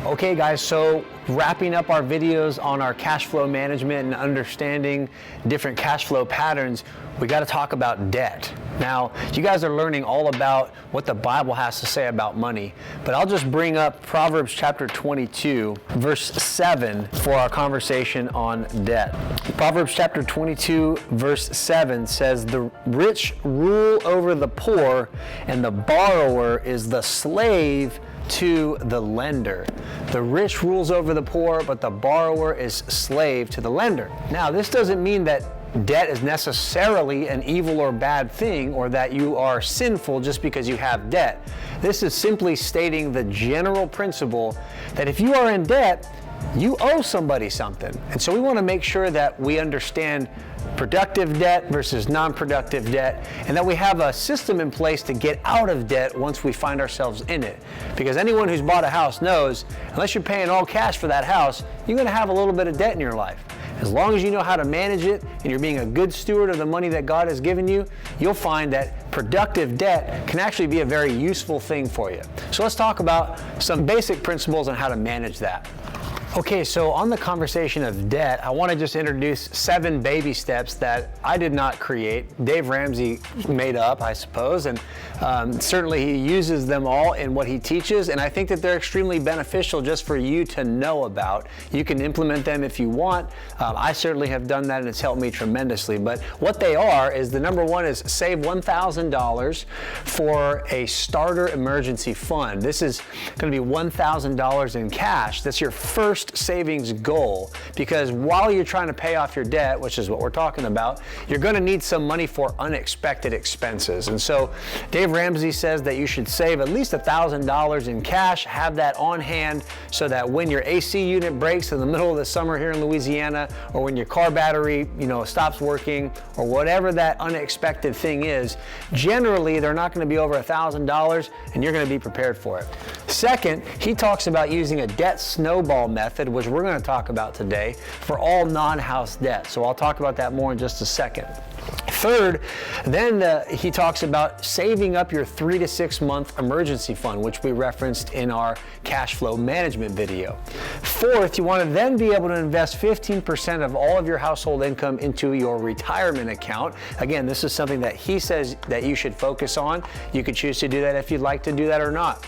Okay guys, so wrapping up our videos on our cash flow management and understanding different cash flow patterns, we got to talk about debt. Now, you guys are learning all about what the Bible has to say about money, but I'll just bring up Proverbs chapter 22, verse 7 for our conversation on debt. Proverbs chapter 22, verse 7 says, "The rich rule over the poor, and the borrower is the slave to the lender." The rich rules over the poor, but the borrower is slave to the lender. Now, this doesn't mean that debt is necessarily an evil or bad thing, or that you are sinful just because you have debt. This is simply stating the general principle that if you are in debt, you owe somebody something. And so we want to make sure that we understand productive debt versus non-productive debt, and that we have a system in place to get out of debt once we find ourselves in it. Because anyone who's bought a house knows, unless you're paying all cash for that house, you're going to have a little bit of debt in your life. As long as you know how to manage it and you're being a good steward of the money that God has given you, you'll find that productive debt can actually be a very useful thing for you. So let's talk about some basic principles on how to manage that. Okay, so on the conversation of debt, I want to just introduce 7 baby steps that I did not create. Dave Ramsey made up, I suppose, and certainly he uses them all in what he teaches, and I think that they're extremely beneficial just for you to know about. You can implement them if you want. I certainly have done that, and it's helped me tremendously. But what they are is, the number one is save $1,000 for a starter emergency fund. This is going to be $1,000 in cash. That's your first savings goal, because while you're trying to pay off your debt, which is what we're talking about, you're going to need some money for unexpected expenses. And so Dave Ramsey says that you should save at least $1,000 in cash, have that on hand, so that when your AC unit breaks in the middle of the summer here in Louisiana, or when your car battery, stops working, or whatever that unexpected thing is, generally they're not going to be over $1,000, and you're going to be prepared for it. Second, he talks about using a debt snowball method, which we're going to talk about today, for all non-house debt. So I'll talk about that more in just a second. Third, then he talks about saving up your 3 to 6 month emergency fund, which we referenced in our cash flow management video. Fourth, you want to then be able to invest 15% of all of your household income into your retirement account. Again, this is something that he says that you should focus on. You could choose to do that if you'd like to do that or not.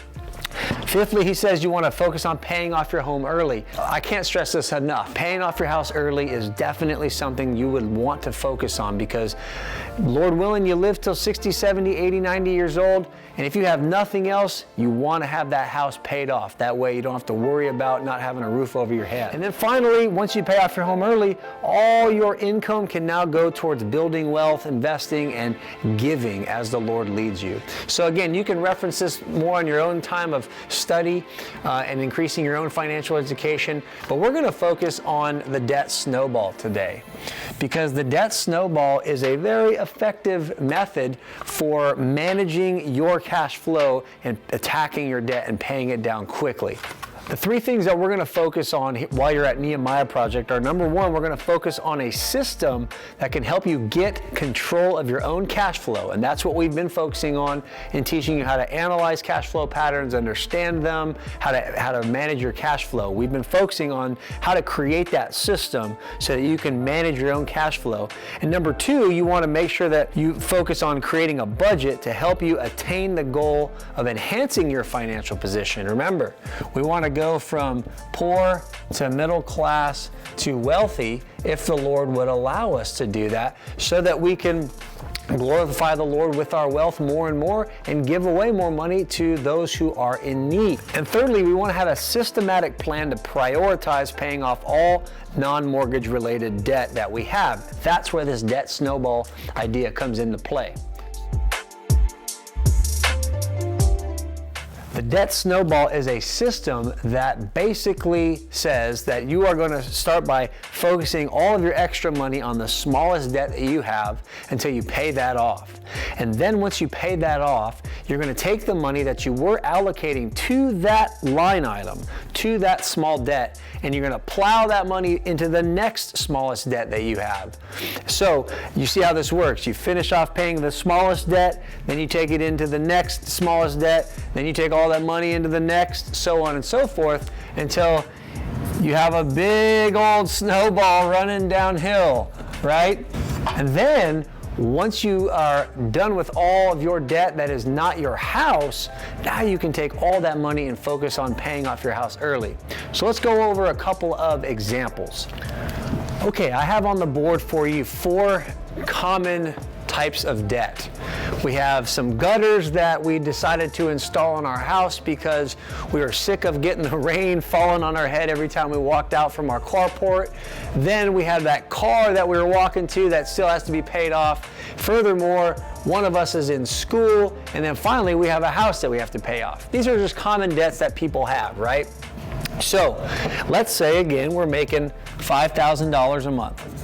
Fifthly, he says you want to focus on paying off your home early. I can't stress this enough. Paying off your house early is definitely something you would want to focus on, because Lord willing, you live till 60, 70, 80, 90 years old, and if you have nothing else, you want to have that house paid off. That way you don't have to worry about not having a roof over your head. And then finally, once you pay off your home early, all your income can now go towards building wealth, investing, and giving as the Lord leads you. So again, you can reference this more on your own time of study and increasing your own financial education, but we're going to focus on the debt snowball today, because the debt snowball is a very effective method for managing your cash flow and attacking your debt and paying it down quickly. The 3 things that we're going to focus on while you're at Nehemiah Project are, number 1, we're going to focus on a system that can help you get control of your own cash flow. And that's what we've been focusing on in teaching you how to analyze cash flow patterns, understand them, how to manage your cash flow. We've been focusing on how to create that system so that you can manage your own cash flow. And number 2, you want to make sure that you focus on creating a budget to help you attain the goal of enhancing your financial position. Remember, we want to go from poor to middle class to wealthy, if the Lord would allow us to do that, so that we can glorify the Lord with our wealth more and more and give away more money to those who are in need. And thirdly, we want to have a systematic plan to prioritize paying off all non-mortgage related debt that we have. That's where this debt snowball idea comes into play. The debt snowball is a system that basically says that you are going to start by focusing all of your extra money on the smallest debt that you have until you pay that off. And then once you pay that off, you're going to take the money that you were allocating to that line item, to that small debt, and you're gonna plow that money into the next smallest debt that you have. So you see how this works. You finish off paying the smallest debt, then you take it into the next smallest debt, then you take all that money into the next, so on and so forth, until you have a big old snowball running downhill, right? And then once you are done with all of your debt that is not your house, now you can take all that money and focus on paying off your house early. So let's go over a couple of examples. Okay, I have on the board for you 4 common types of debt. We have some gutters that we decided to install in our house because we were sick of getting the rain falling on our head every time we walked out from our carport. Then we have that car that we were walking to that still has to be paid off. Furthermore, one of us is in school, and then finally we have a house that we have to pay off. These are just common debts that people have, right? So let's say again we're making $5,000 a month.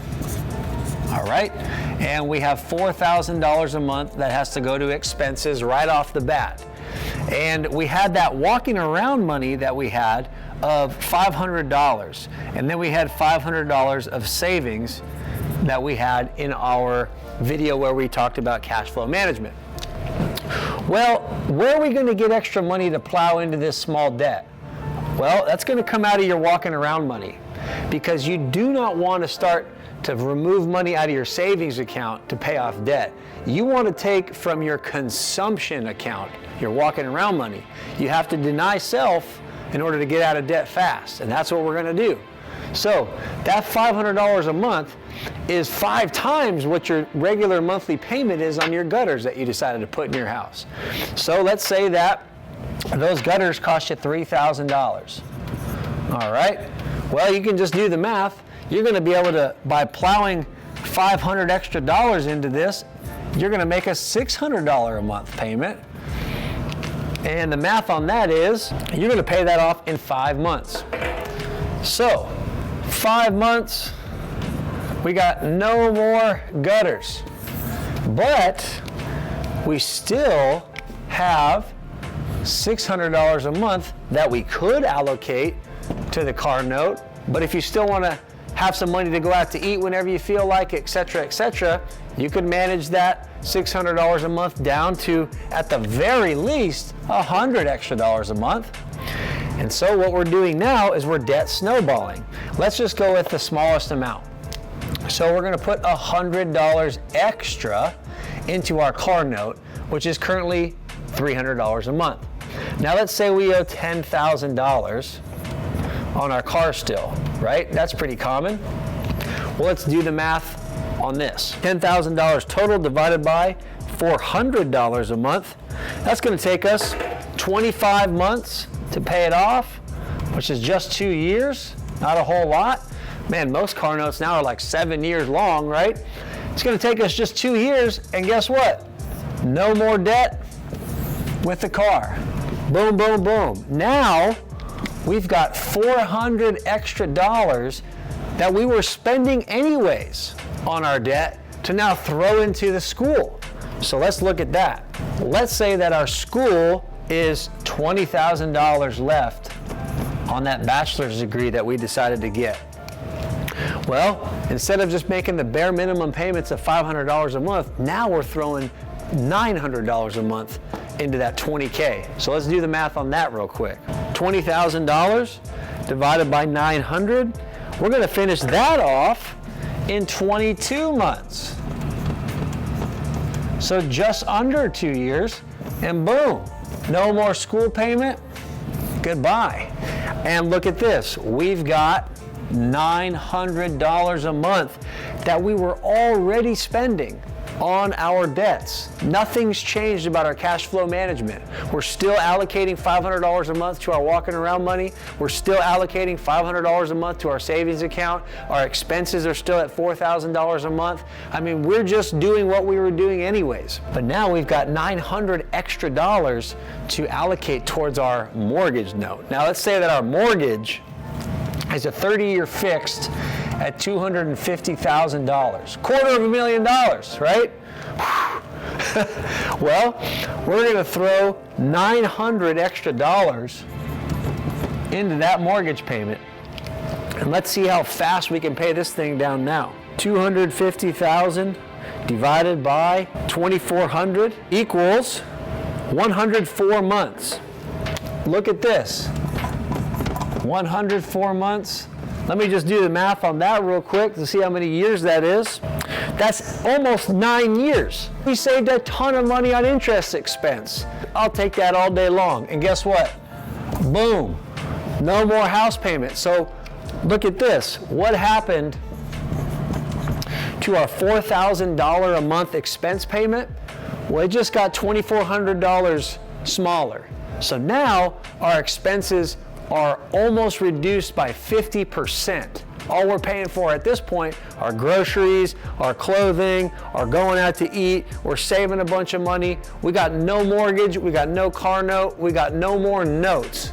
All right, and we have $4,000 a month that has to go to expenses right off the bat. And we had that walking around money that we had of $500, and then we had $500 of savings that we had in our video where we talked about cash flow management. Well, where are we going to get extra money to plow into this small debt? Well, that's going to come out of your walking around money, because you do not want to start to remove money out of your savings account to pay off debt. You want to take from your consumption account, your walking around money. You have to deny self in order to get out of debt fast, and that's what we're going to do. So that $500 a month is 5 times what your regular monthly payment is on your gutters that you decided to put in your house. So let's say that those gutters cost you $3,000. All right, well, you can just do the math. You're going to be able to, by plowing $500 extra into this, you're going to make a $600 a month payment. And the math on that is you're going to pay that off in 5 months. So 5 months, we got no more gutters, but we still have $600 a month that we could allocate to the car note. But if you still want to have some money to go out to eat whenever you feel like it, etc., you could manage that $600 a month down to, at the very least, $100 extra a month. And so what we're doing now is we're debt snowballing. Let's just go with the smallest amount. So we're going to put $100 extra into our car note, which is currently $300 a month. Now let's say we owe $10,000 on our car still, right? That's pretty common. Well, let's do the math on this. $10,000 total divided by $400 a month. That's going to take us 25 months to pay it off, which is just 2 years, not a whole lot. Man, most car notes now are like 7 years long, right? It's going to take us just 2 years, and guess what? No more debt with the car. Boom, boom, boom. Now, we've got $400 extra that we were spending anyways on our debt to now throw into the school. So let's look at that. Let's say that our school is $20,000 left on that bachelor's degree that we decided to get. Well, instead of just making the bare minimum payments of $500 a month, now we're throwing $900 a month into that $20K. So let's do the math on that real quick. $20,000 divided by 900. We're going to finish that off in 22 months. So just under 2 years, and boom, no more school payment, goodbye. And look at this, we've got $900 a month that we were already spending on our debts. Nothing's changed about our cash flow management. We're still allocating $500 a month to our walking around money. We're still allocating $500 a month to our savings account. Our expenses are still at $4,000 a month. I mean, we're just doing what we were doing anyways. But now we've got $900 extra to allocate towards our mortgage note. Now let's say that our mortgage is a 30-year fixed at $250,000, $250,000, right? Well, we're going to throw $900 extra into that mortgage payment. And let's see how fast we can pay this thing down now. 250,000 divided by 2,400 equals 104 months. Look at this. 104 months. Let me just do the math on that real quick to see how many years that is. That's almost 9 years. We saved a ton of money on interest expense. I'll take that all day long. And guess what? Boom. No more house payment. So look at this. What happened to our $4,000 a month expense payment? Well, it just got $2,400 smaller. So now our expenses are almost reduced by 50%. All we're paying for at this point are groceries, our clothing, our going out to eat. We're saving a bunch of money. We got no mortgage, we got no car note, we got no more notes.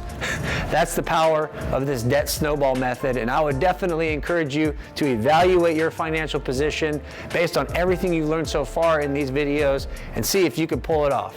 That's the power of this debt snowball method, and I would definitely encourage you to evaluate your financial position based on everything you've learned so far in these videos and see if you can pull it off.